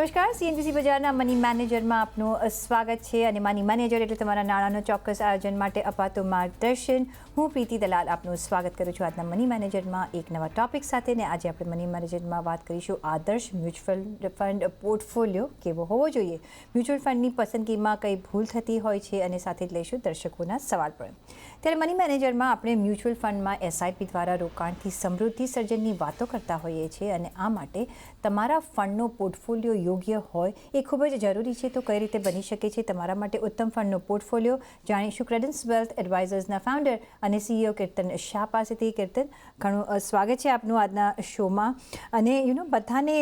નમસ્કાર, સીએનબીસી બજારના મની મેનેજરમાં આપનું સ્વાગત છે. અને મની મેનેજર એટલે તમારા નાણાંનો ચોક્કસ આયોજન માટે અપાતું માર્ગદર્શન. હું પ્રીતિ દલાલ આપનું સ્વાગત કરું છું આજના મની મેનેજરમાં એક નવા ટોપિક સાથે. ને આજે આપણે મની મેનેજરમાં વાત કરીશું આદર્શ મ્યુચ્યુઅલ ફંડ પોર્ટફોલિયો કેવો હોવો જોઈએ, મ્યુચ્યુઅલ ફંડની પસંદગીમાં કઈ ભૂલ થતી હોય છે, અને સાથે જ લઈશું દર્શકોના સવાલ પણ. ત્યારે મની મેનેજરમાં આપણે મ્યુચ્યુઅલ ફંડમાં એસઆઈપી દ્વારા રોકાણથી સમૃદ્ધિ સર્જનની વાતો કરતા હોઈએ છીએ, અને આ માટે તમારા ફંડનો પોર્ટફોલિયો યોગ્ય હોય એ ખૂબ જ જરૂરી છે. તો કઈ રીતે બની શકે છે તમારા માટે ઉત્તમ ફંડનો પોર્ટફોલિયો, જાણીશું ક્રેડન્સ વેલ્થ એડવાઇઝર્સના ફાઉન્ડર અને સીઈઓ કીર્તન શાહ પાસેથી. કીર્તન, ઘણું સ્વાગત છે આપનું આજના શોમાં. અને બધાને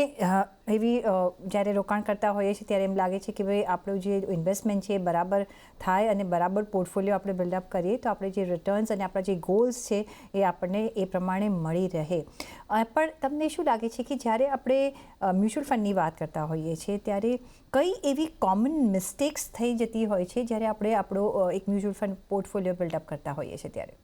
એવી જ્યારે રોકાણ કરતા હોઈએ છીએ ત્યારે એમ લાગે છે કે ભાઈ આપણું જે ઇન્વેસ્ટમેન્ટ છે એ બરાબર થાય અને બરાબર પોર્ટફોલિયો આપણે બિલ્ડઅપ કરીએ તો આપણે જે રિટર્ન્સ અને આપણા જે ગોલ્સ છે એ આપણને એ પ્રમાણે મળી રહે. પણ તમને શું લાગે છે કે જ્યારે આપણે મ્યુચ્યુઅલ ફંડની વાત કરતા હોઈએ છીએ ત્યારે કઈ એવી કોમન મિસ્ટેક્સ થઈ જતી હોય છે જ્યારે આપણે આપણો એક મ્યુચ્યુઅલ ફંડ પોર્ટફોલિયો બિલ્ડઅપ કરતા હોઈએ છીએ ત્યારે?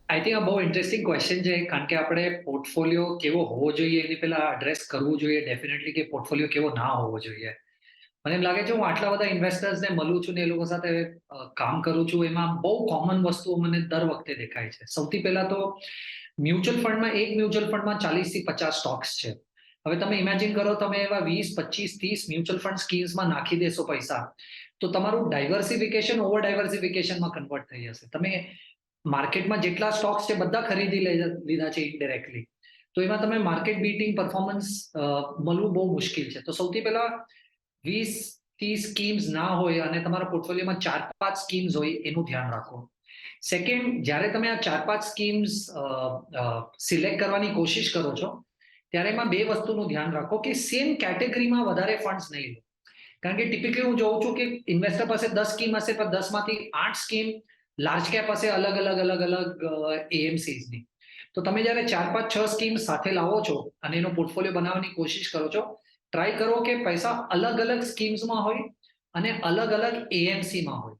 આઈ થિંક આ બહુ ઇન્ટરેસ્ટિંગ ક્વેશ્ચન છે, કારણ કે આપણે પોર્ટફોલિયો કેવો હોવો જોઈએ એની પહેલા એડ્રેસ કરવું જોઈએ ડેફિનેટલી કે પોર્ટફોલિયો કેવો ના હોવો જોઈએ. મને એમ લાગે છે હું આટલા બધા ઇન્વેસ્ટર્સને મળું છું ને એ લોકો સાથે કામ કરું છું, એમાં બહુ કોમન વસ્તુઓ મને દર વખતે દેખાય છે. સૌથી પહેલા તો મ્યુચ્યુઅલ ફંડમાં એક મ્યુચ્યુઅલ ફંડમાં 40 થી 50 સ્ટોક્સ છે. હવે તમે ઇમેજિન કરો, તમે એવા 20, 25, 30 મ્યુચ્યુઅલ ફંડ સ્કીમ્સમાં નાખી દેશો પૈસા, તો તમારું ડાયવર્સિફિકેશન ઓવર ડાયવર્સિફિકેશનમાં કન્વર્ટ થઈ જશે. તમે માર્કેટમાં જેટલા સ્ટોક્સ છે બધા ખરીદી લીધા છે ઇનડાયરેક્ટલી, તો એમાં તમે માર્કેટ બીટિંગ પરફોર્મન્સ મળવું બહુ મુશ્કેલ છે. તો સૌથી પહેલા 20-30 સ્કીમ્સ ના હોય અને તમારા પોર્ટફોલિયોમાં 4-5 સ્કીમ્સ હોય એનું ધ્યાન રાખો. સેકન્ડ, જ્યારે તમે આ 4-5 સ્કીમ્સ સિલેક્ટ કરવાની કોશિશ કરો છો ત્યારે એમાં બે વસ્તુનું ધ્યાન રાખો કે સેમ કેટેગરીમાં વધારે ફંડ્સ નહીં લો. કારણ કે ટિપિકલી હું જોઉં છું કે ઇન્વેસ્ટર પાસે 10 સ્કીમ હશે, પણ 10માંથી 8 સ્કીમ લાર્જ કેપ હશે, અલગ એએમસીઝની. તો તમે જ્યારે 4-5-6 સ્કીમ સાથે લાવો છો અને એનો પોર્ટફોલિયો બનાવવાની કોશિશ કરો છો, ટ્રાય કરો કે પૈસા અલગ સ્કીમ્સમાં હોય અને અલગ એએમસીમાં હોય.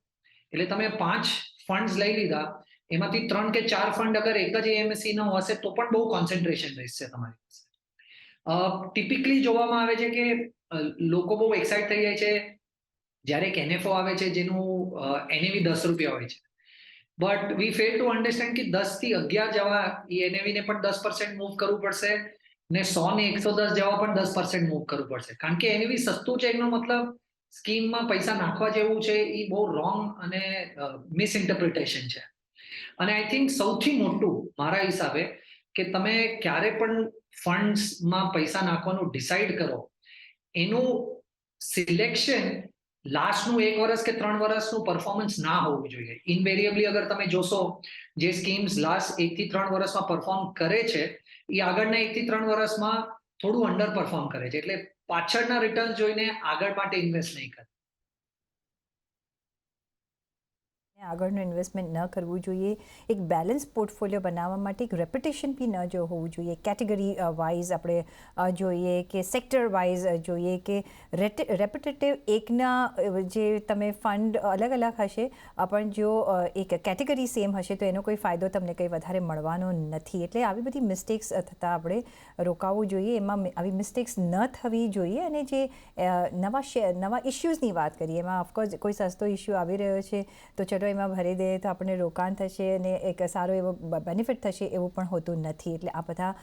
એટલે તમે 5 ફંડ્સ લઈ લીધા, એમાંથી 3 કે 4 ફંડ અગર એક જ એએમસી નો હશે તો પણ બહુ કોન્સન્ટ્રેશન રહેશે તમારી પાસે. ટિપિકલી જોવામાં આવે છે કે લોકો બહુ એક્સાઇટ થઈ જાય છે જ્યારે એક એનએફઓ આવે છે જેનું એનએવી ₹10 હોય છે. But we fail to understand કે 10 થી 11 જવા એ એનએવી ને પણ 10% મૂવ કરવું પડશે, ને 100 ને 110 જવા પણ 10% મૂવ કરવું પડશે. કારણ કે એનએવી સસ્તું છે એનો મતલબ સ્કીમમાં પૈસા નાખવા જેવું છે, એ બહુ રોંગ અને મિસઇન્ટરપ્રિટેશન છે. અને આઈ થિંક સૌથી મોટું મારા હિસાબે કે તમે ક્યારે પણ ફંડ્સમાં પૈસા નાખવાનું ડિસાઈડ કરો, એનું સિલેક્શન લાસ્ટનું 1 વર્ષ કે 3 વર્ષનું પરફોર્મન્સ ના હોવું જોઈએ. ઇનવેરિયેબલી અગર તમે જોશો, જે સ્કીમ્સ લાસ્ટ 1 થી 3 વર્ષમાં પરફોર્મ કરે છે એ આગળના 1 થી 3 વર્ષમાં થોડું અંડર પરફોર્મ કરે છે. એટલે પાછળના રિટર્ન જોઈને આગળ માટે ઇન્વેસ્ટ નહીં કરે. આગળનું ઇન્વેસ્ટમેન્ટ ન કરવું જોઈએ. એક બેલેન્સ પોર્ટફોલિયો બનાવવા માટે એક રેપ્યુટેશન બી ન જો હોવું જોઈએ. કેટેગરી વાઇઝ આપણે જોઈએ કે સેક્ટર વાઇઝ જોઈએ કે રેપ્યુટેટિવ એકના જે તમે ફંડ અલગ હશે, પણ જો એક કેટેગરી સેમ હશે તો એનો કોઈ ફાયદો તમને કંઈ વધારે મળવાનો નથી. એટલે આવી બધી મિસ્ટેક્સ થતાં આપણે રોકાવવું જોઈએ, એમાં આવી મિસ્ટેક્સ ન થવી જોઈએ. અને જે નવા ઇશ્યુઝની વાત કરીએ, એમાં ઓફકોર્સ કોઈ સસ્તો ઇશ્યુ આવી રહ્યો છે તો ચલો એમાં ભરી દે તો આપણને રોકાણ થશે અને એક સારો એવો બેનિફિટ થશે, એવું પણ હોતું નથી. એટલે આ બધા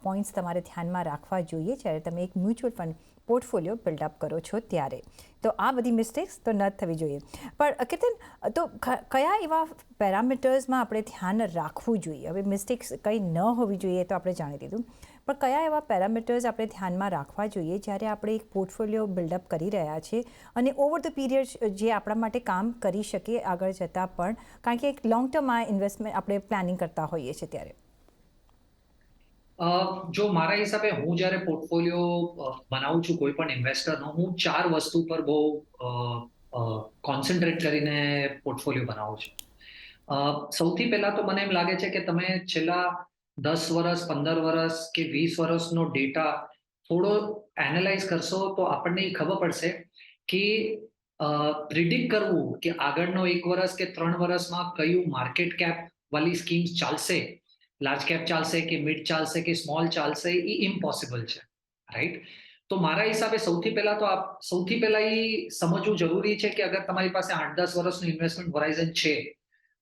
પોઈન્ટ્સ તમારે ધ્યાનમાં રાખવા જોઈએ જ્યારે તમે એક મ્યુચ્યુઅલ ફંડ પોર્ટફોલિયો બિલ્ડઅપ કરો છો ત્યારે. તો આ બધી મિસ્ટેક્સ તો ન થવી જોઈએ. પણ કીર્તન, તો કયા એવા પેરામીટર્સમાં આપણે ધ્યાન રાખવું જોઈએ? હવે મિસ્ટેક્સ કંઈ ન હોવી જોઈએ તો આપણે જાણી લીધું, પણ કયા એવા પેરામીટર્સ આપણે ધ્યાનમાં રાખવા જોઈએ જ્યારે આપણે એક પોર્ટફોલિયો બિલ્ડઅપ કરી રહ્યા છીએ અને ઓવર ધ પીરિયડ જે આપણા માટે કામ કરી શકે આગળ જતાં પણ? કારણ કે એક લોંગ ટર્મ આ ઇન્વેસ્ટમેન્ટ આપણે પ્લાનિંગ કરતા હોઈએ છીએ ત્યારે. જો મારા હિસાબે હું જ્યારે પોર્ટફોલિયો બનાવું છું કોઈ પણ ઇન્વેસ્ટરનો, હું 4 વસ્તુ પર બહુ કોન્સન્ટ્રેટ કરીને પોર્ટફોલિયો બનાવું છું. સૌથી પહેલા તો મને એમ લાગે છે કે તમે છેલ્લા 10 વર્ષ, 15 વર્ષ કે 20 વર્ષનો ડેટા થોડો એનાલાઇઝ કરશો તો આપણને ખબર પડશે કે પ્રિડિક્ટ કરવું કે આગળનો 1 વર્ષ કે 3 વર્ષમાં કયું માર્કેટ કેપ વાળી સ્કીમ્સ ચાલશે, લાર્જ કેપ ચાલશે કે મિડ ચાલશે કે સ્મોલ ચાલશે, એ ઇમ્પોસિબલ છે, રાઈટ? તો મારા હિસાબે સૌથી પહેલા એ સમજવું જરૂરી છે કે અગર તમારી પાસે 8-10 વર્ષનું ઇન્વેસ્ટમેન્ટ હોરાઇઝન છે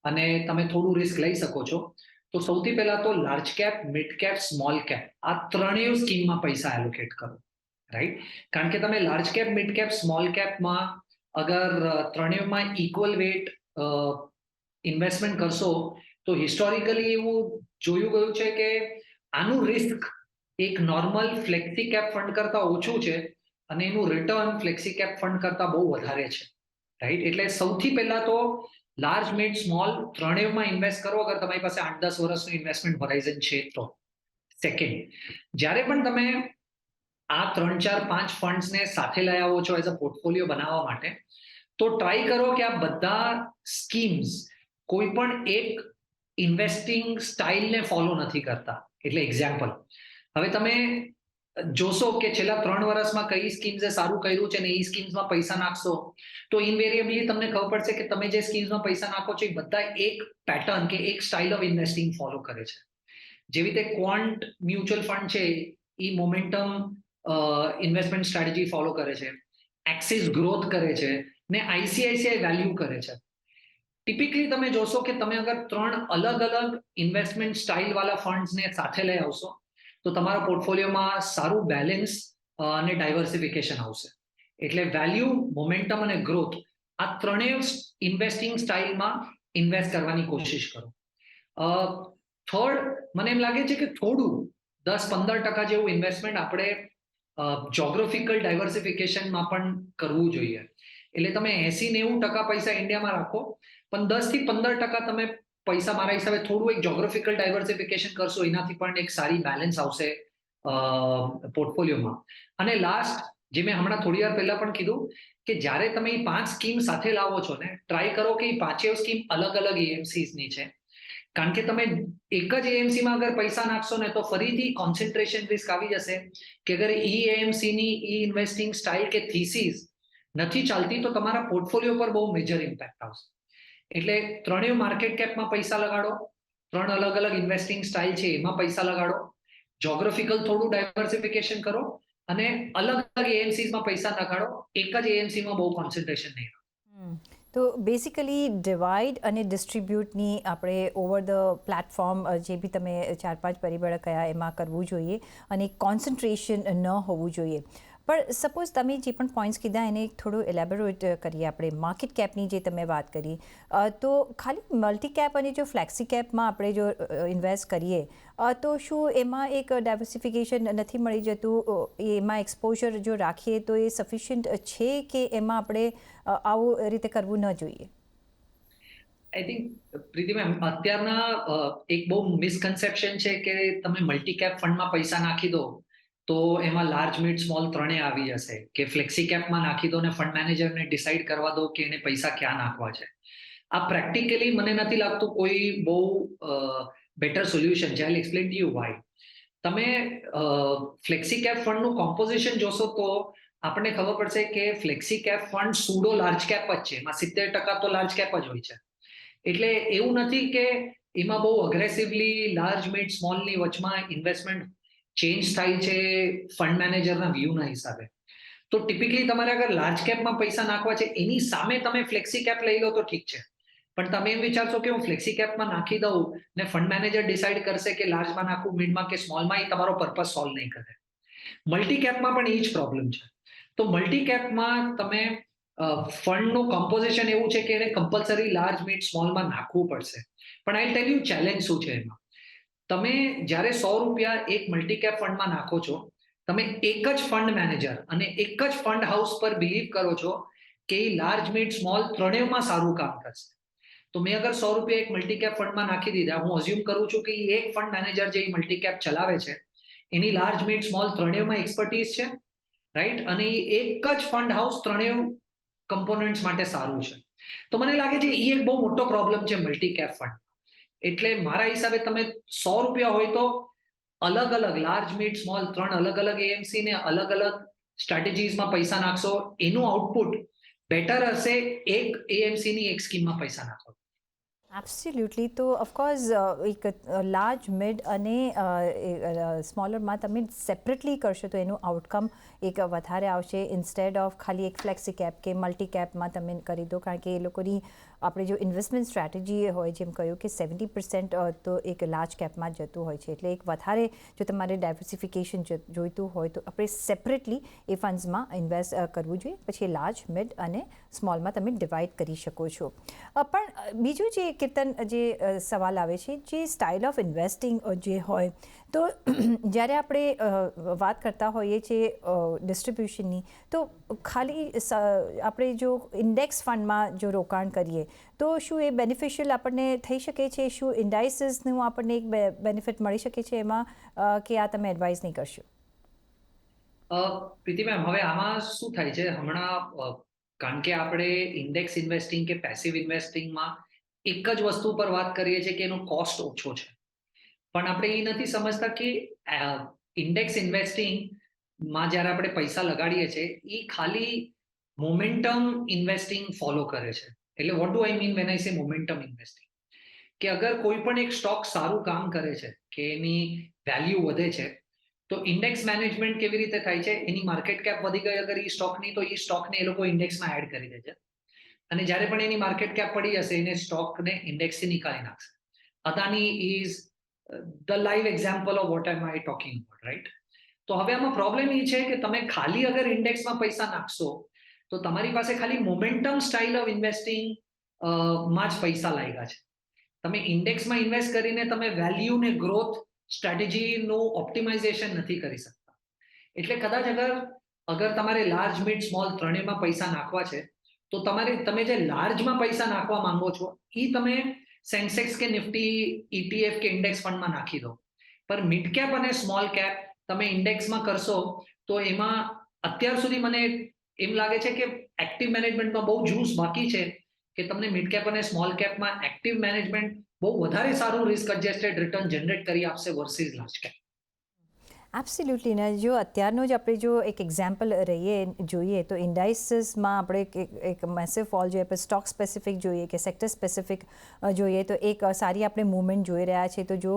અને તમે થોડું રિસ્ક લઈ શકો છો, તો સૌથી પહેલા તો large cap, mid cap, small cap આ ત્રણેય સ્કીમમાં પૈસા એલોકેટ કરો, રાઈટ? કારણ કે તમે large cap, mid cap, small કેપમાં અગર ત્રણેયમાં ઇક્વલ વેટ ઇન્વેસ્ટમેન્ટ કરશો તો હિસ્ટોરિકલી એવું જોયું ગયું છે કે આનું રિસ્ક એક નોર્મલ ફ્લેક્સી કેપ ફંડ કરતા ઓછું છે અને એનું રિટર્ન ફ્લેક્સી કેપ ફંડ કરતા બહુ વધારે છે, રાઈટ? એટલે સૌથી પહેલા તો લાર્જ, મિડ, સ્મોલ ત્રણેયમાં ઇન્વેસ્ટ કરો અગર તમારી પાસે 8-10 વર્ષનું ઇન્વેસ્ટમેન્ટ હોરાઇઝન છે તો. સેકન્ડ, જ્યારે પણ તમે આ 3-4-5 ફંડ્સને સાથે લઈ આવો છો એઝ અ પોર્ટફોલિયો બનાવવા માટે, તો ટ્રાય કરો કે આ બધા સ્કીમ્સ કોઈ પણ એક ઇન્વેસ્ટિંગ સ્ટાઇલને ફોલો નથી કરતા. એટલે એક્ઝામ્પલ, હવે તમે જોશો કે છેલ્લા 3 વર્ષમાં કઈ સ્કીમ્સે સારું કર્યું છે ને એ સ્કીમ્સમાં પૈસા નાખશો તો ઇનવેરિયેબલી તમને ખબર પડશે કે તમે જે સ્કીમ્સમાં પૈસા નાખો છો એ બધા એક પેટર્ન કે એક સ્ટાઇલ ઓફ ઇન્વેસ્ટિંગ ફોલો કરે છે. જેવી રીતે ક્વોન્ટ મ્યુચ્યુઅલ ફંડ છે એ મોમેન્ટમ ઇન્વેસ્ટમેન્ટ સ્ટ્રેટેજી ફોલો કરે છે, એક્સિસ ગ્રોથ કરે છે ને આઈસીઆઈસીઆઈ વેલ્યુ કરે છે. ટિપિકલી તમે જોશો કે તમે અગર 3 અલગ અલગ ઇન્વેસ્ટમેન્ટ સ્ટાઇલ વાળા ફંડ્સને સાથે લઈ આવશો તો તમારા પોર્ટફોલિયોમાં સારું બેલેન્સ અને ડાયવર્સિફિકેશન આવશે. એટલે વેલ્યુ, મોમેન્ટમ અને ગ્રોથ આ ત્રણેય ઇન્વેસ્ટિંગ સ્ટાઇલમાં ઇન્વેસ્ટ કરવાની કોશિશ કરો. થર્ડ, મને એમ લાગે છે કે થોડું 10-15% જેવું ઇન્વેસ્ટમેન્ટ આપણે જોગ્રાફિકલ ડાયવર્સિફિકેશનમાં પણ કરવું જોઈએ. એટલે તમે 80-90% પૈસા ઇન્ડિયામાં રાખો, પણ 10-15% તમે પૈસા મારા હિસાબે થોડું એક જોગ્રાફિકલ ડાયવર્સિફિકેશન કરશો, એનાથી પણ એક સારી બેલેન્સ આવશે પોર્ટફોલિયોમાં. અને લાસ્ટ, જે મેં હમણાં થોડી વાર પહેલા પણ કીધું કે જ્યારે તમે એ 5 સ્કીમ સાથે લાવો છો ને, ટ્રાય કરો કે એ પાંચેય સ્કીમ અલગ અલગ એએમસીની છે. કારણ કે તમે એક જ એએમસીમાં અગર પૈસા નાખશો ને તો ફરીથી કોન્સન્ટ્રેશન રિસ્ક આવી જશે કે અગર ઈ એએમસીની ઈ ઇન્વેસ્ટિંગ સ્ટાઇલ કે થીસીસ નથી ચાલતી તો તમારા પોર્ટફોલિયો પર બહુ મેજર ઇમ્પેક્ટ આવશે. એટલે ત્રણેય માર્કેટ કેપમાં પૈસા લગાડો, 3 અલગ અલગ ઇન્વેસ્ટિંગ સ્ટાઇલ છે એમાં પૈસા લગાડો, જોગ્રાફિકલ થોડું ડાયવર્સિફિકેશન કરો અને અલગ અલગ એએમસીમાં પૈસા લગાડો, એક જ એએમસીમાં બહુ કોન્સન્ટ્રેશન નહીં. તો બેસિકલી ડિવાઇડ અને ડિસ્ટ્રીબ્યુટની આપણે ઓવર ધ પ્લેટફોર્મ જે બી તમે 4-5 પરિબળ કયા એમાં કરવું જોઈએ અને કોન્સન્ટ્રેશન ન હોવું જોઈએ. પણ સપોઝ તમે જે પણ પોઈન્ટ્સ કીધા એને થોડું એલેબોરેટ કરીએ આપણે. માર્કેટ કેપની જે તમે વાત કરી, તો ખાલી મલ્ટી કેપ અને જો ફ્લેક્સી કેપમાં આપણે જો ઇન્વેસ્ટ કરીએ તો શું એમાં એક ડાયવર્સિફિકેશન નથી મળી જતું? એમાં એક્સપોઝર જો રાખીએ તો એ સફિશિયન્ટ છે કે એમાં આપણે આવું રીતે કરવું ન જોઈએ? આઈ થિંક પ્રીતિ મેમ, અત્યારના એક બહુ મિસકન્સેપ્શન છે કે તમે મલ્ટી કેપ ફંડમાં પૈસા નાખી દો તો એમાં લાર્જ, મિડ, સ્મોલ ત્રણેય આવી જશે, કે ફ્લેક્સી કેપમાં નાખી દો ને ફંડ મેનેજરને ડિસાઈડ કરવા દો કે એને પૈસા ક્યાં નાખવા છે. આ પ્રેક્ટિકલી મને નથી લાગતું કોઈ બહુ બેટર સોલ્યુશન છે. I explain to you why. તમે ફ્લેક્સી કેપ ફંડનું કોમ્પોઝિશન જોશો તો આપણને ખબર પડશે કે flexi cap fund pseudo large cap જ છે, એમાં 70% તો લાર્જ કેપ જ હોય છે. એટલે એવું નથી કે એમાં બહુ અગ્રેસિવલી લાર્જ, મિડ, સ્મોલની વચમાં ઇન્વેસ્ટમેન્ટ ચેન્જ થાય છે ફંડ મેનેજરના વ્યૂના હિસાબે. તો ટિપિકલી તમારે અગર લાર્જ કેપમાં પૈસા નાખવા છે એની સામે તમે ફ્લેક્સી કેપ લઈ લો તો ઠીક છે, પણ તમે એમ વિચારશો કે હું ફ્લેક્સી કેપમાં નાખી દઉં ને ફંડ મેનેજર ડિસાઈડ કરશે કે લાર્જમાં નાખું, મિડમાં કે સ્મોલમાં, એ તમારો પર્પઝ સોલ્વ નહીં કરે. મલ્ટી કેપમાં પણ એ જ પ્રોબ્લેમ છે. તો મલ્ટી કેપમાં તમે ફંડનું કમ્પોઝિશન એવું છે કે એને કમ્પલસરી લાર્જ, મિડ, સ્મોલમાં નાખવું પડશે. પણ આઈ ટેલ યુ ચેલેન્જ શું છે એમાં. તમે જ્યારે ₹100 એક મલ્ટી કેપ ફંડમાં નાખો છો, તમે એક જ ફંડ મેનેજર અને એક જ ફંડ હાઉસ પર બિલીવ કરો છો કે એ લાર્જ, મિડ, સ્મોલ ત્રણેયમાં સારું કામ કરશે. તો મેં અગર ₹100 એક મલ્ટી કેપ ફંડમાં નાખી દીધા, હું અઝ્યુમ કરું છું કે એક ફંડ મેનેજર જે મલ્ટી કેપ ચલાવે છે એની લાર્જ, મિડ, સ્મોલ ત્રણેયમાં એક્સપર્ટીઝ છે, રાઈટ? અને એ એક જ ફંડ હાઉસ ત્રણેય કમ્પોનન્ટ્સ માટે સારું છે. તો મને લાગે છે એ એક બહુ મોટો પ્રોબ્લેમ છે મલ્ટી કેપ ફંડ. એટલે મારા હિસાબે તમે ₹100 હોય તો અલગ અલગ લાર્જ, મિડ, સ્મોલ 3 અલગ અલગ એએમસી ને અલગ અલગ સ્ટ્રેટેજીસમાં પૈસા નાખશો, એનું આઉટપુટ બેટર હશે એક એએમસી ની એક સ્કીમમાં પૈસા નાખો. એબ્સોલ્યુટલી. તો ઓફકોર્સ એક લાર્જ મિડ અને સ્મોલરમાં તમે સેપરેટલી કરશો તો એનું આઉટકમ એક વધારે આવશે ઇન્સ્ટેડ ઓફ ખાલી એક ફ્લેક્સી કેપ કે મલ્ટી કેપમાં તમે કરી દો, કારણ કે એ લોકોની આપણે જો ઇન્વેસ્ટમેન્ટ સ્ટ્રેટેજી હોય, જેમ કહ્યું કે 70% તો એક લાર્જ કેપમાં જતું હોય છે. એટલે એક વધારે જો તમારે ડાયવર્સિફિકેશન જોઈતું હોય તો આપણે સેપરેટલી એ ફંડ્સમાં ઇન્વેસ્ટ કરવું જોઈએ, પછી લાર્જ મિડ અને સ્મોલમાં તમે ડિવાઈડ કરી શકો છો. પણ બીજું જે કીર્તન જે સવાલ આવે છે, જે સ્ટાઇલ ઓફ ઇન્વેસ્ટિંગ જે હોય, તો જ્યારે આપણે વાત કરતા હોઈએ છીએ ડિસ્ટ્રીબ્યુશનની, તો ખાલી આપણે જો ઇન્ડેક્સ ફંડમાં જો રોકાણ કરીએ તો શું એ બેનિફિશિયલ આપણને થઈ શકે છે? શું ઇન્ડાઇસીસનું આપણને એક બેનિફિટ મળી શકે છે એમાં, કે આ તમે એડવાઇસ નહીં કરશો? પ્રીતિ મેમ, હવે આમાં શું થાય છે હમણાં, કારણ કે આપણે ઇન્ડેક્સ ઇન્વેસ્ટિંગ કે પેસિવ ઇન્વેસ્ટિંગમાં એક જ વસ્તુ પર વાત કરીએ છીએ કે એનો કોસ્ટ ઓછો છે, પણ આપણે એ નથી સમજતા કે ઇન્ડેક્સ ઇન્વેસ્ટિંગમાં જ્યારે આપણે પૈસા લગાડીએ છીએ એ ખાલી મોમેન્ટમ ઇન્વેસ્ટિંગ ફોલો કરે છે. એટલે what do I mean when I સે મોમેન્ટમ ઇન્વેસ્ટિંગ? કે અગર કોઈ પણ એક સ્ટોક સારું કામ કરે છે, કે એની વેલ્યુ વધે છે, તો ઇન્ડેક્સ મેનેજમેન્ટ કેવી રીતે થાય છે? એની માર્કેટ કેપ વધી ગઈ અગર એ સ્ટોકની, તો એ સ્ટોકને એ લોકો ઇન્ડેક્સમાં એડ કરી દે છે, અને જ્યારે પણ એની માર્કેટ કેપ પડી જશે એને સ્ટોકને ઇન્ડેક્સથી નીકાળી નાખશે. Adani is the live example of what M I talking about, right? તો હવે આમાં પ્રોબ્લેમ એ છે કે તમે ખાલી અગર ઇન્ડેક્સમાં પૈસા નાખશો તો તમારી પાસે ખાલી મોમેન્ટમ સ્ટાઇલ ઓફ ઇન્વેસ્ટિંગ માં જ પૈસા લાગ્યા છે. તમે ઇન્ડેક્સમાં ઇન્વેસ્ટ કરીને તમે વેલ્યુ ને ગ્રોથ સ્ટ્રેટેજીનું ઓપ્ટિમાઇઝેશન નથી કરી શકતા. એટલે કદાચ અગર તમારે લાર્જ મિડ સ્મોલ ત્રણેયમાં પૈસા નાખવા છે, તો તમે જે લાર્જમાં પૈસા નાખવા માંગો છો એ તમે સેન્સેક્સ કે નિફ્ટી ETF કે ઇન્ડેક્સ ફંડમાં નાખી દો. પર મિડ કેપ અને સ્મોલ કેપ તમે ઇન્ડેક્સમાં કરશો તો એમાં અત્યાર સુધી મને એમ લાગે છે કે એક્ટિવ મેનેજમેન્ટમાં બહુ જ્યુસ બાકી છે, કે તમને મિડ કેપ અને સ્મોલ કેપમાં એક્ટિવ મેનેજમેન્ટ બહુ વધારે સારું રિસ્ક એડજસ્ટેડ રિટર્ન જનરેટ કરી આપશે વર્સિસ લાર્જ કેપ. એબ્સોલ્યુટલી. ને જો અત્યારનો જ આપણે જો એક એક્ઝામ્પલ જોઈએ તો ઇન્ડાઇસીસમાં આપણે એક મેસિવ ફોલ જોઈએ, આપણે સ્ટોક સ્પેસિફિક જોઈએ કે સેક્ટર સ્પેસિફિક જોઈએ, તો એક સારી આપણે મૂવમેન્ટ જોઈ રહ્યા છીએ. તો જો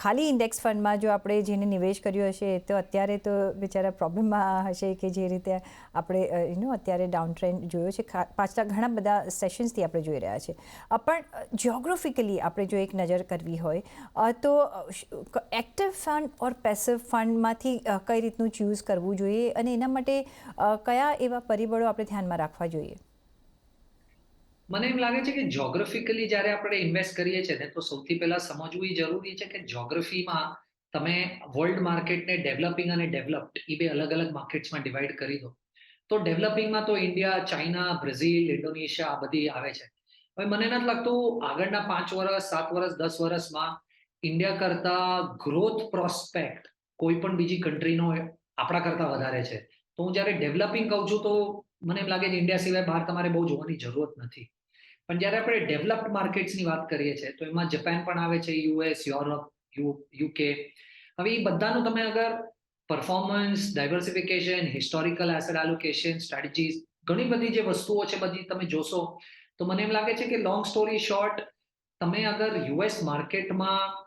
ખાલી ઇન્ડેક્સ ફંડમાં જો આપણે જેને નિવેશ કર્યો હશે તો અત્યારે તો બિચારા પ્રોબ્લેમમાં હશે, કે જે રીતે આપણે અત્યારે ડાઉન ટ્રેન્ડ જોયો છે પાછલા ઘણા બધા સેશન્સથી આપણે જોઈ રહ્યા છીએ. પણ જ્યોગ્રાફિકલી આપણે જો એક નજર કરવી હોય તો એક્ટિવ ફંડ ઓર પેસિવ ફંડમાંથી કઈ રીતનું ચૂઝ કરવું જોઈએ, અને એના માટે કયા એવા પરિબળો આપણે ધ્યાનમાં રાખવા જોઈએ? મને એમ લાગે છે કે જ્યોગ્રાફિકલી જ્યારે આપણે ઇન્વેસ્ટ કરીએ છીએ ને, તો સૌથી પહેલા સમજવું એ જરૂરી છે કે જ્યોગ્રાફીમાં તમે વર્લ્ડ માર્કેટને ડેવલપિંગ અને ડેવલપ્ડ એ બે અલગ અલગ માર્કેટ્સમાં ડિવાઈડ કરી દો. તો ડેવલપિંગમાં તો ઇન્ડિયા, ચાઇના, બ્રાઝિલ, ઇન્ડોનેશિયા આ બધી આવે છે. હવે મને નથી લાગતું આગળના 5 વર્ષ, 7 વર્ષ, 10 વર્ષમાં ઇન્ડિયા કરતા ગ્રોથ પ્રોસ્પેક્ટ કોઈ પણ બીજી કન્ટ્રીનો આપણા કરતા વધારે છે. તો હું જ્યારે ડેવલપિંગ કહું છું તો મને એમ લાગે છે ઇન્ડિયા સિવાય બહાર તમારે બહુ જોવાની જરૂરત નથી. પણ જ્યારે આપણે ડેવલપ્ડ માર્કેટ્સની વાત કરીએ છીએ તો એમાં જાપાન પણ આવે છે, US, યુરોપ, UK. હવે એ બધાનું તમે અગર performance, diversification, historical asset allocation strategies, ઘણી બધી જે વસ્તુઓ છે બધી તમે જોશો, તો મને એમ લાગે છે કે લોંગ સ્ટોરી શોર્ટ, તમે અગર US માર્કેટમાં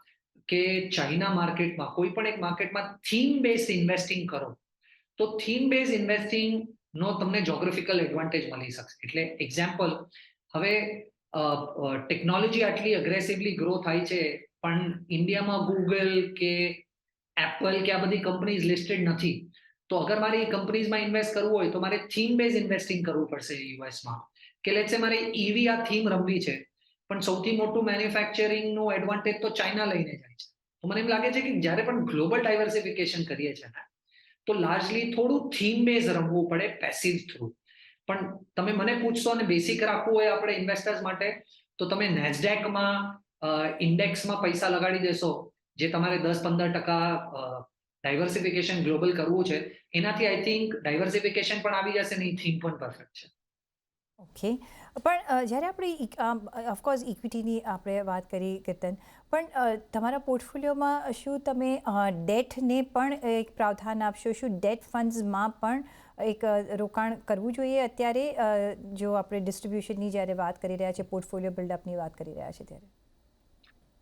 કે ચાઇના માર્કેટમાં કોઈ પણ એક માર્કેટમાં થીમ બેઝ ઇન્વેસ્ટિંગ કરો, તો થીમ બેઝ ઇન્વેસ્ટિંગનો તમને જોગ્રાફિકલ એડવાન્ટેજ મળી શકશે. એટલે એક્ઝામ્પલ, હવે ટેકનોલોજી આટલી અગ્રેસિવલી ગ્રો થાય છે, પણ ઇન્ડિયામાં ગૂગલ કે એપલ કે આ બધી કંપનીઝ લિસ્ટેડ નથી. તો અગર મારે એ કંપનીઝમાં ઇન્વેસ્ટ કરવું હોય તો મારે થીમ બેઝ ઇન્વેસ્ટિંગ કરવું પડશે યુએસમાં. કે લેટ્સ સે મારે EV આ થીમ રમવી છે, પણ સૌથી મોટું મેન્યુફેક્ચરિંગનું એડવાન્ટેજ તો ચાઇના લઈને જાય છે. તો મને એમ લાગે છે કે જ્યારે પણ ગ્લોબલ ડાયવર્સિફિકેશન કરીએ છીએ ને, તો લાર્જલી થોડું થીમ બેઝ રમવું પડે પેસિવ થ્રુ. પણ તમે મને પૂછશો અને બેસિક રાખવું હોય આપણે ઇન્વેસ્ટર્સ માટે, તો તમે નેસ્ડેકમાં ઇન્ડેક્સમાં પૈસા લગાડી દેશો, જે તમારે 10-15% ડાયવર્સિફિકેશન ગ્લોબલ કરવું છે, એનાથી આઈ થિંક ડાયવર્સિફિકેશન પણ આવી જશે ને એ થીમ પણ પરફેક્ટ છે. ઓકે. પણ જ્યારે આપણે ઓફકોર્સ ઇક્વિટીની આપણે વાત કરી કીર્તન, પણ તમારા પોર્ટફોલિયોમાં શું તમે ડેટને પણ એક પ્રાવધાન આપશો? શું ડેટ ફંડ્સમાં પણ એક રોકાણ કરવું જોઈએ અત્યારે, જો આપણે ડિસ્ટ્રીબ્યુશનની જ્યારે વાત કરી રહ્યા છીએ, પોર્ટફોલિયો બિલ્ડઅપની વાત કરી રહ્યા છીએ ત્યારે?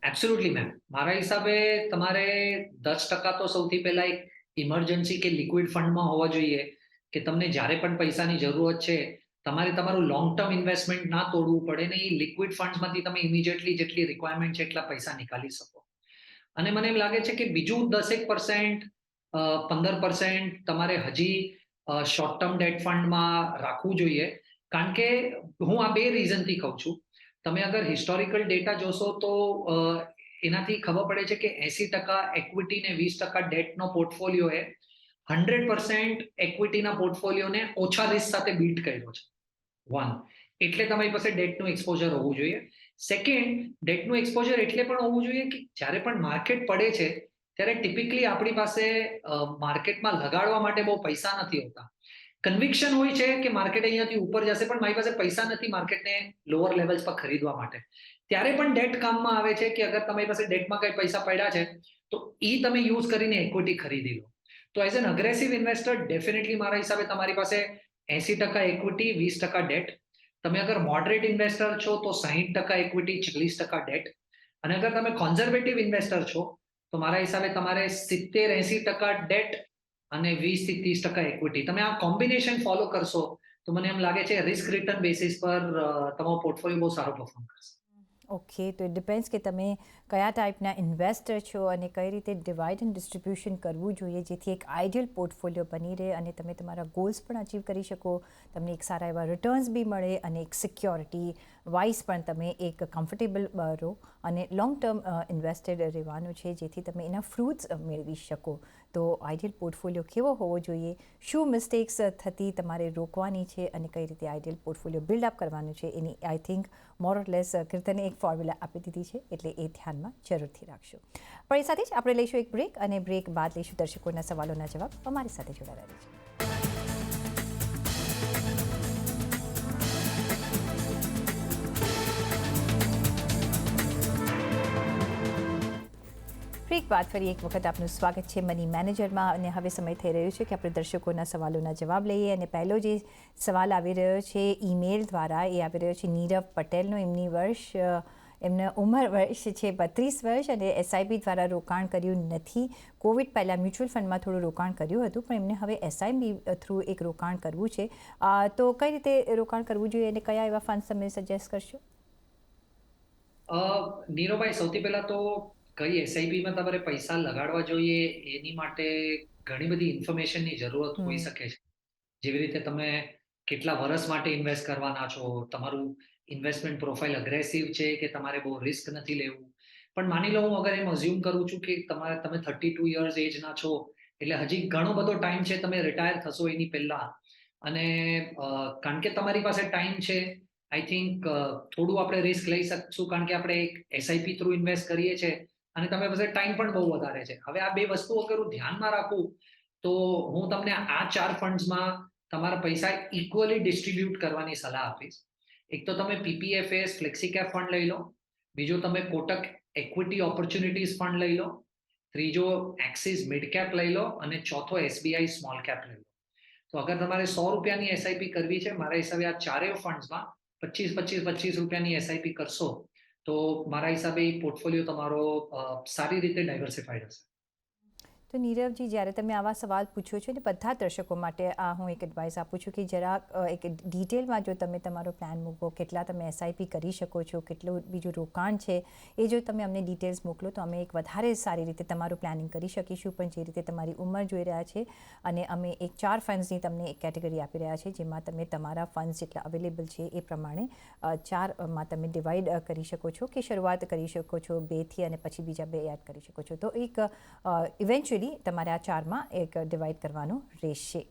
Absolutely ma'am. મારા હિસાબે તમારે 10% તો સૌથી પહેલા એક ઇમરજન્સી કે લિક્વિડ ફંડમાં હોવા જોઈએ કે તમને જ્યારે પણ પૈસાની જરૂરત છે, તમારે તમારું લોંગ ટર્મ ઇન્વેસ્ટમેન્ટ ના તોડવું પડે ને એ લિક્વિડ ફંડ્સમાંથી તમે ઇમિડિયેટલી જેટલી રિક્વાયરમેન્ટ છે એટલા પૈસા નીકાળી શકો. અને મને એમ લાગે છે કે બીજું 10% 15% તમારે હજી શોર્ટ ટર્મ ડેટ ફંડમાં રાખવું જોઈએ. કારણ કે હું આ 2 રીઝનથી કહું છું. તમે અગર હિસ્ટોરિકલ ડેટા જોશો તો એનાથી ખબર પડે છે કે 80% ઇક્વિટી ને 20% ડેટનો પોર્ટફોલિયો એ 100% ઇક્વિટીના પોર્ટફોલિયોને ઓછા રિસ્ક સાથે બીટ કર્યો છે. 1. એટલે તમારી પાસે ડેટનું એક્સપોઝર હોવું જોઈએ. સેકન્ડ, ડેટનું એક્સપોઝર એટલે પણ હોવું જોઈએ કે જ્યારે પણ માર્કેટ પડે છે ત્યારે ટિપિકલી આપણી પાસે માર્કેટમાં લગાડવા માટે બહુ પૈસા નથી હોતા. કન્વિક્શન હોય છે કે માર્કેટ અહીંયાથી ઉપર જશે, પણ મારી પાસે પૈસા નથી માર્કેટને લોઅર લેવલ્સ પર ખરીદવા માટે. ત્યારે પણ ડેટ કામમાં આવે છે કે અગર તમારી પાસે ડેટમાં કંઈ પૈસા પડ્યા છે તો એ તમે યુઝ કરીને ઇક્વિટી ખરીદી લો. તો as an aggressive investor definitely મારા હિસાબે તમારી પાસે 80% ઇક્વિટી, 20% ડેટ. તમે અગર મોડરેટ ઇન્વેસ્ટર છો તો 60% ઇક્વિટી, 40% ડેટ. અને અગર તમે કોન્ઝર્વેટિવ ઇન્વેસ્ટર છો તો મારા હિસાબે તમારે 70-80% ડેટ અને 20-30% ઇક્વિટી. તમે આ કોમ્બિનેશન ફોલો કરશો તો મને એમ લાગે છે રિસ્ક રિટર્ન બેસિસ પર તમારો પોર્ટફોલિયો બહુ સારો પરફોર્મ કરશે. ઓકે, તો ઇટ ડિપેન્ડ્સ કે તમે કયા ટાઈપના ઇન્વેસ્ટર છો અને કઈ રીતે ડિવાઇડ એન્ડ ડિસ્ટ્રીબ્યુશન કરવું જોઈએ જેથી એક આઈડિયલ પોર્ટફોલિયો બની રહે અને તમે તમારા ગોલ્સ પણ અચીવ કરી શકો, તમને એક સારા એવા રિટર્ન્સ બી મળે અને એક સિક્યોરિટી વાઇઝ પણ તમે એક કમ્ફર્ટેબલ રહો અને લોંગ ટર્મ ઇન્વેસ્ટેડ રહેવાનું છે જેથી તમે એના ફ્રૂટ્સ મેળવી શકો. તો આઈડિયલ પોર્ટફોલિયો કેવો હોવો જોઈએ, શું મિસ્ટેક્સ થતી તમારે રોકવાની છે અને કઈ રીતે આઈડિયલ પોર્ટફોલિયો બિલ્ડઅપ કરવાનું છે, એની I think more or less કીર્તને એક ફોર્મ્યુલા આપી દીધી છે, એટલે એ ધ્યાનમાં જરૂરથી રાખશો. પણ એ સાથે જ આપણે લઈશું એક બ્રેક અને બ્રેક બાદ લઈશું દર્શકોના સવાલોના જવાબ. અમારી સાથે જોડાયેલા રહેજો. બ્રેક બાદ ફરી એક વખત આપનું સ્વાગત છે મની મેનેજરમાં અને હવે સમય થઈ રહ્યો છે કે આપણે દર્શકોના સવાલોના જવાબ લઈએ અને પહેલો જે સવાલ આવી રહ્યો છે ઈમેલ દ્વારા, એ આવી રહ્યો છે નીરવ પટેલનો. એમના ઉંમર વર્ષ છે 32 વર્ષ અને એસઆઈપી દ્વારા રોકાણ કર્યું નથી. કોવિડ પહેલાં મ્યુચ્યુઅલ ફંડમાં થોડું રોકાણ કર્યું હતું, પણ એમને હવે એસઆઈપી થ્રુ એક રોકાણ કરવું છે. તો કઈ રીતે રોકાણ કરવું જોઈએ અને કયા એવા ફંડ તમે સજેસ્ટ કરશો? નીરવભાઈ, સૌથી પહેલા તો કઈ એસઆઈપીમાં તમારે પૈસા લગાડવા જોઈએ એની માટે ઘણી બધી ઇન્ફોર્મેશનની જરૂરત હોઈ શકે છે. જેવી રીતે તમે કેટલા વર્ષ માટે ઇન્વેસ્ટ કરવાના છો, તમારું ઇન્વેસ્ટમેન્ટ પ્રોફાઇલ અગ્રેસિવ છે કે તમારે બહુ રિસ્ક નથી લેવું. પણ માની લો હું અગર એમ અઝ્યુમ કરું છું કે તમે 32 યર્સ એજના છો એટલે હજી ઘણો બધો ટાઈમ છે તમે રિટાયર થશો એની પહેલા. અને કારણ કે તમારી પાસે ટાઈમ છે, આઈ થિંક થોડું આપણે રિસ્ક લઈ શકશું કારણ કે આપણે એક એસઆઈપી થ્રુ ઇન્વેસ્ટ કરીએ છીએ અને તમારી પાસે ટાઈમ પણ બહુ વધારે છે. હવે આ 2 વસ્તુઓ અગર હું ધ્યાનમાં રાખું તો હું તમને આ 4 ફંડ્સમાં તમારા પૈસા ઇક્વલી ડિસ્ટ્રીબ્યુટ કરવાની સલાહ આપીશ. એક તો તમે પીપીએફએસ ફ્લેક્સી-કેપ ફંડ લઈ લો, બીજો તમે કોટક ઇક્વિટી ઓપોર્ચ્યુનિટીઝ ફંડ લઈ લો, ત્રીજો એક્સિસ મિડ કેપ લઈ લો અને ચોથો એસબીઆઈ સ્મોલ કેપ લઈ લો. તો અગર તમારે 100 રૂપિયાની એસઆઈપી કરવી છે, મારા હિસાબે આ ચારેય ફંડ્સમાં 25 રૂપિયાની એસઆઈપી કરશો તો મારા હિસાબે પોર્ટફોલિયો તમારો સારી રીતે ડાયવર્સિફાઈડ હશે. તો નીરવજી, જ્યારે તમે આવા સવાલ પૂછો છો ને બધા દર્શકો માટે આ હું એક એડવાઇસ આપું છું કે જરાક એક ડિટેલમાં જો તમે તમારો પ્લાન મૂકો, કેટલા તમે એસઆઈપી કરી શકો છો, કેટલું બીજું રોકાણ છે, એ જો તમે અમને ડિટેલ્સ મોકલો તો અમે એક વધારે સારી રીતે તમારું પ્લાનિંગ કરી શકીશું. પણ જે રીતે તમારી ઉંમર જોઈ રહ્યા છે અને અમે એક 4 ફંડ્સની તમને એક કેટેગરી આપી રહ્યા છે જેમાં તમે તમારા ફંડ્સ જેટલા અવેલેબલ છે એ પ્રમાણે 4માં તમે ડિવાઈડ કરી શકો છો કે શરૂઆત કરી શકો છો 2થી અને પછી બીજા 2 એડ કરી શકો છો. તો એક ઇવેન્ચ્યુઅલી તમારે આ 4માં એક ડિવાઈડ કરવાનું રહેશે.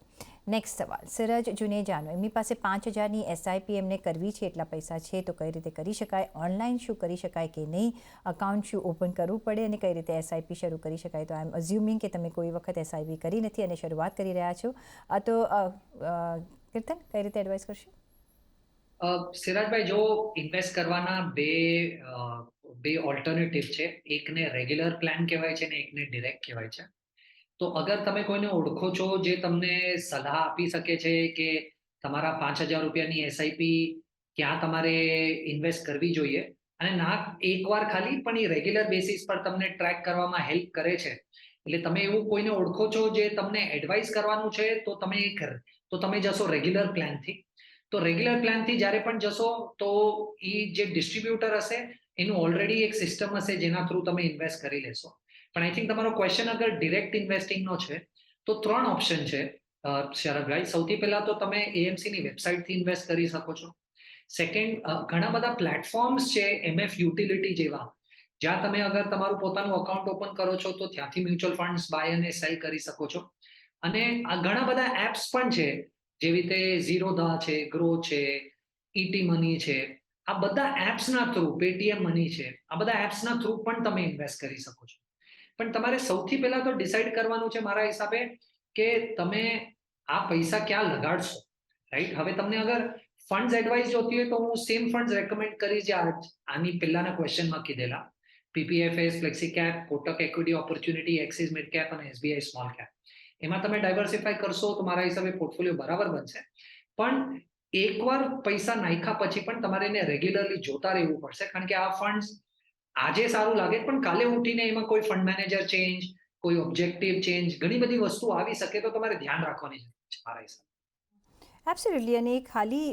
નેક્સ્ટ સવાલ સિરાજ જુનેજાનો, એમની પાસે 5000ની એસઆઈપી એમને કરવી છે, એટલા પૈસા છે તો કઈ રીતે કરી શકાય, ઓનલાઈન શું કરી શકાય કે નહીં, અકાઉન્ટ શું ઓપન કરવું પડે અને કઈ રીતે એસઆઈપી શરૂ કરી શકાય. તો આઈ એમ અઝ્યુમિંગ કે તમે કોઈ વખત એસઆઈપી કરી નથી અને શરૂઆત કરી રહ્યા છો. તો કીર્તન, કઈ રીતે એડવાઇસ કરશો? સિરાજભાઈ, જો ઇન્વેસ્ટ કરવાના બે ઓલ્ટરનેટિવ છે. એકને રેગ્યુલર પ્લાન કહેવાય છે અને એકને ડિરેક્ટ કહેવાય છે. તો અગર તમે કોઈને ઓળખો છો જે તમને સલાહ આપી શકે છે કે તમારા 5,000 રૂપિયાની એસઆઈપી ક્યાં તમારે ઇન્વેસ્ટ કરવી જોઈએ અને ના એકવાર ખાલી પણ એ રેગ્યુલર બેસિસ પર તમને ટ્રેક કરવામાં હેલ્પ કરે છે. એટલે તમે એવું કોઈને ઓળખો છો જે તમને એડવાઇસ કરવાનું છે તો તમે જશો રેગ્યુલર પ્લાનથી. તો રેગ્યુલર પ્લાનથી જ્યારે પણ જશો તો એ જે ડિસ્ટ્રીબ્યુટર હશે એનું ઓલરેડી એક સિસ્ટમ હશે જેના થ્રુ તમે ઇન્વેસ્ટ કરી લેશો. પણ આઈ થિંક તમારો ક્વેશ્ચન અગર ડિરેક્ટ ઇન્વેસ્ટિંગનો છે તો 3 ઓપ્શન છે શરદભાઈ. સૌથી પહેલા તો તમે એએમસીની વેબસાઇટથી ઇન્વેસ્ટ કરી શકો છો. સેકન્ડ, ઘણા બધા પ્લેટફોર્મ્સ છે એમએફ યુટિલિટી જેવા, જ્યાં તમે અગર તમારું પોતાનું અકાઉન્ટ ઓપન કરો છો તો ત્યાંથી મ્યુચ્યુઅલ ફંડ્સ બાય અને સેલ કરી શકો છો. અને આ ઘણા બધા એપ્સ પણ છે જેવી રીતે ઝીરોધા છે, ગ્રો છે, ઈટી મની છે. આ બધા એપ્સના થ્રુ, પેટીએમ મની છે, આ બધા એપ્સના થ્રુ પણ તમે ઇન્વેસ્ટ કરી શકો છો. પણ તમારે સૌથી પહેલા તો ડિસાઈડ કરવાનું છે મારા હિસાબે કે તમે આ પૈસા ક્યાં લગાડશો, રાઈટ? હવે તમને અગર ફંડ્સ એડવાઇસ જોતી હોય તો હું સેમ ફંડ્સ રેકમેન્ડ કરીશ જે આની પહેલાના ક્વેશ્ચનમાં કીધેલા. PPFAS, flexi cap, Kotak equity opportunity, Axis mid cap અને એસબીઆઈ સ્મોલ કેપ. એમાં તમે ડાયવર્સિફાઈ કરશો તો મારા હિસાબે પોર્ટફોલિયો બરાબર બનશે. પણ એકવાર પૈસા નાખ્યા પછી પણ તમારે એને રેગ્યુલરલી જોતા રહેવું પડશે, કારણ કે આ ફંડ્સ આજે સારું લાગે પણ કાલે ઉઠીને એમાં કોઈ ફંડ મેનેજર ચેન્જ, કોઈ ઓબ્જેક્ટિવ ચેન્જ, ઘણી બધી વસ્તુ આવી શકે તો તમારે ધ્યાન રાખવાની જરૂર છે મારા હિસાબે. એબ્સોલ્યુટલી. અને એ ખાલી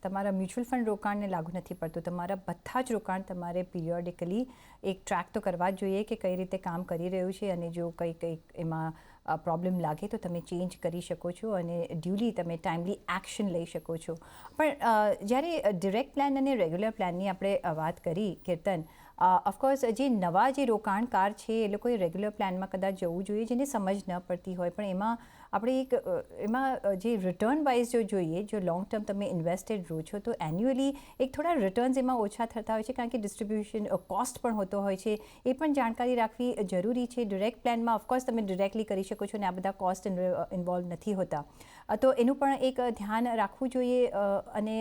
તમારા મ્યુચ્યુઅલ ફંડ રોકાણને લાગુ નથી પડતું, તમારા બધા જ રોકાણ તમારે પિરિયોડિકલી એક ટ્રેક તો કરવા જ જોઈએ કે કઈ રીતે કામ કરી રહ્યું છે, અને જો કંઈક એમાં પ્રોબ્લેમ લાગે તો તમે ચેન્જ કરી શકો છો અને ડ્યુલી તમે ટાઈમલી એક્શન લઈ શકો છો. પણ જ્યારે ડિરેક્ટ પ્લાન અને રેગ્યુલર પ્લાનની આપણે વાત કરી, કીર્તન, ઓફકોર્સ જે નવા જે રોકાણકાર છે એ લોકોએ રેગ્યુલર પ્લાનમાં કદાચ જવું જોઈએ જેને સમજ ન પડતી હોય, પણ એમાં આપણે એમાં જે રિટર્ન વાઇઝ જો જોઈએ, જો લોંગ ટર્મ તમે ઇન્વેસ્ટેડ રહો છો તો એન્યુઅલી એક થોડા રિટર્ન્સ એમાં ઓછા થતા હોય છે, કારણ કે ડિસ્ટ્રીબ્યુશન કોસ્ટ પણ હોતો હોય છે. એ પણ જાણકારી રાખવી જરૂરી છે. ડિરેક્ટ પ્લાનમાં ઓફકોર્સ તમે ડિરેક્ટલી કરી શકો છો અને આ બધા કોસ્ટ ઇન્વોલ્વ નથી હોતા. તો એનું પણ એક ધ્યાન રાખવું જોઈએ. અને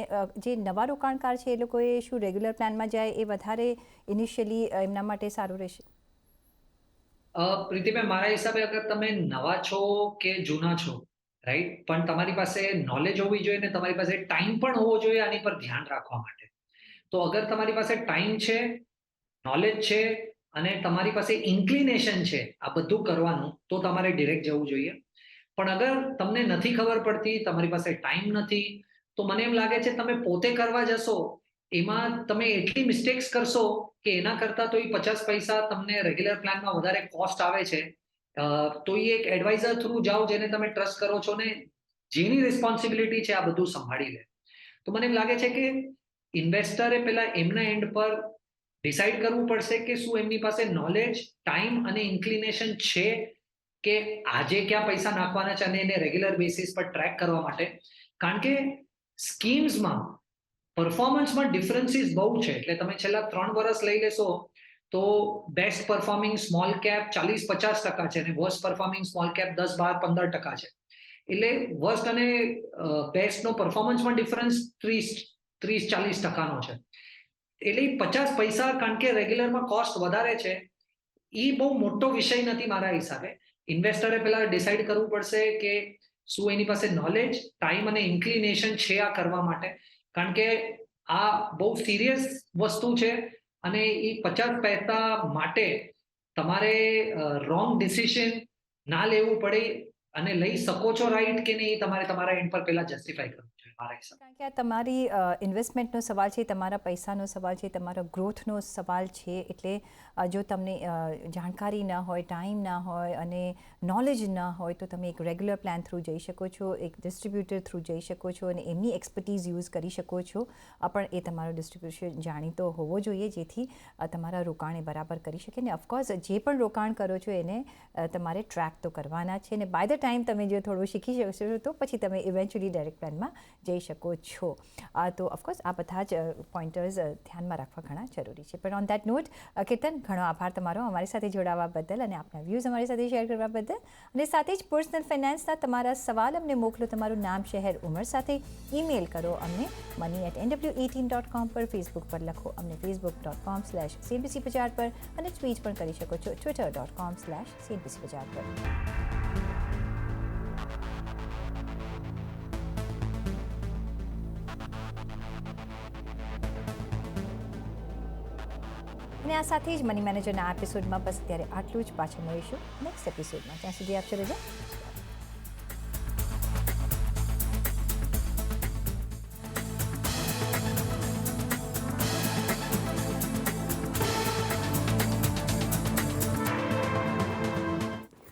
જે નવા રોકાણકાર છે એ લોકોએ શું રેગ્યુલર પ્લાનમાં જાય એ વધારે ઇનિશિયલી એમના માટે સારું રહેશે? પ્રીતિભાઈ, મારા હિસાબે અગર તમે નવા છો કે જૂના છો, રાઈટ, પણ તમારી પાસે નોલેજ હોવી જોઈએ ને તમારી પાસે ટાઈમ પણ હોવો જોઈએ આની પર ધ્યાન રાખવા માટે. તો અગર તમારી પાસે ટાઈમ છે, નોલેજ છે અને તમારી પાસે ઇન્ક્લિનેશન છે આ બધું કરવાનું, તો તમારે ડિરેક્ટ જવું જોઈએ. પણ અગર તમને નથી ખબર પડતી, તમારી પાસે ટાઈમ નથી, તો મને એમ લાગે છે તમે પોતે કરવા જશો એમાં તમે એટલી મિસ્ટેક્સ કરશો કે એના કરતાં તો એ 50 પૈસા તમને રેગ્યુલર પ્લાનમાં વધારે કોસ્ટ આવે છે. તો એ એક એડવાઇઝર થ્રુ જાઓ જેને તમે ટ્રસ્ટ કરો છો ને જેની રિસ્પોન્સિબિલિટી છે આ બધું સંભાળી લે. તો મને એમ લાગે છે કે ઇન્વેસ્ટરે પહેલા એમના એન્ડ પર ડિસાઈડ કરવું પડશે કે શું એમની પાસે નોલેજ, ટાઈમ અને ઇન્ક્લિનેશન છે કે આજે ક્યાં પૈસા નાખવાના છે અને એને રેગ્યુલર બેસિસ પર ટ્રેક કરવા માટે. કારણ કે સ્કીમ્સમાં પરફોર્મન્સમાં ડિફરન્સીસ બહુ છે. એટલે તમે છેલ્લા 3 વર્ષ લઈ લેશો તો બેસ્ટ પરફોર્મિંગ સ્મોલ કેપ 40-50% છે અને વર્સ્ટ પરફોર્મિંગ સ્મોલ કેપ 10-12-15% છે. એટલે વર્સ્ટ અને બેસ્ટનો પરફોર્મન્સમાં ડિફરન્સ 30-40%નો છે. એટલે 50 પૈસા, કારણ કે રેગ્યુલરમાં કોસ્ટ વધારે છે, એ બહુ મોટો વિષય નથી મારા હિસાબે. ઇન્વેસ્ટરે પહેલા ડિસાઈડ કરવું પડશે કે શું એની પાસે નોલેજ, ટાઈમ અને ઇન્ક્લિનેશન છે આ કરવા માટે. કારણ કે આ બહુ સિરિયસ વસ્તુ છે અને એ 50 પૈસા માટે તમારે રોંગ ડિસિઝન ના લેવું પડે અને લઈ શકો છો રાઈટ કે નહીં, તમારે તમારા એન્ડ પર પહેલા જસ્ટિફાઈ કરવું જોઈએ મારા હિસાબે. કારણ કે આ તમારી ઇન્વેસ્ટમેન્ટનો સવાલ છે, તમારા પૈસાનો સવાલ છે, તમારા ગ્રોથનો સવાલ છે. એટલે જો તમને જાણકારી ન હોય, ટાઈમ ના હોય અને નોલેજ ન હોય તો તમે એક રેગ્યુલર પ્લાન થ્રુ જઈ શકો છો, એક ડિસ્ટ્રીબ્યુટર થ્રુ જઈ શકો છો અને એમની એક્સપર્ટીઝ યુઝ કરી શકો છો. પણ એ તમારો ડિસ્ટ્રીબ્યુશન જાણીતો હોવો જોઈએ જેથી તમારા રોકાણ એ બરાબર કરી શકે. ને ઓફકોર્સ જે પણ રોકાણ કરો છો એને તમારે ટ્રેક તો કરવાના છે. અને બાય ધ ટાઈમ તમે જો થોડું શીખી જશો તો પછી તમે ઇવેન્ચ્યુઅલી ડાયરેક્ટ પ્લાનમાં જઈ શકો છો. તો ઓફકોર્સ આ બધા જ પોઈન્ટર્સ ધ્યાનમાં રાખવા ઘણા જરૂરી છે. પણ ઓન દેટ નોટ કીર્તન, ઘણો આભાર તમારો અમારી સાથે જોડાવા બદલ અને આપના વ્યૂઝ અમારી સાથે શેર કરવા બદલ. અને સાથે જ પર્સનલ ફાઇનાન્સના તમારા સવાલ અમને મોકલો. તમારું નામ, શહેર, ઉંમર સાથે ઈમેલ કરો અમને money@nw18.com પર. ફેસબુક પર લખો અમને facebook.com/CNBC બજાર પર અને ટ્વીટ પણ કરી શકો છો twitter.com/CNBC બજાર પર. અને આ સાથે જ મની મેનેજરના આ એપિસોડમાં બસ અત્યારે આટલું જ. પાછળ મળીશું નેક્સ્ટ એપિસોડમાં. ત્યાં સુધી આપશો રજા.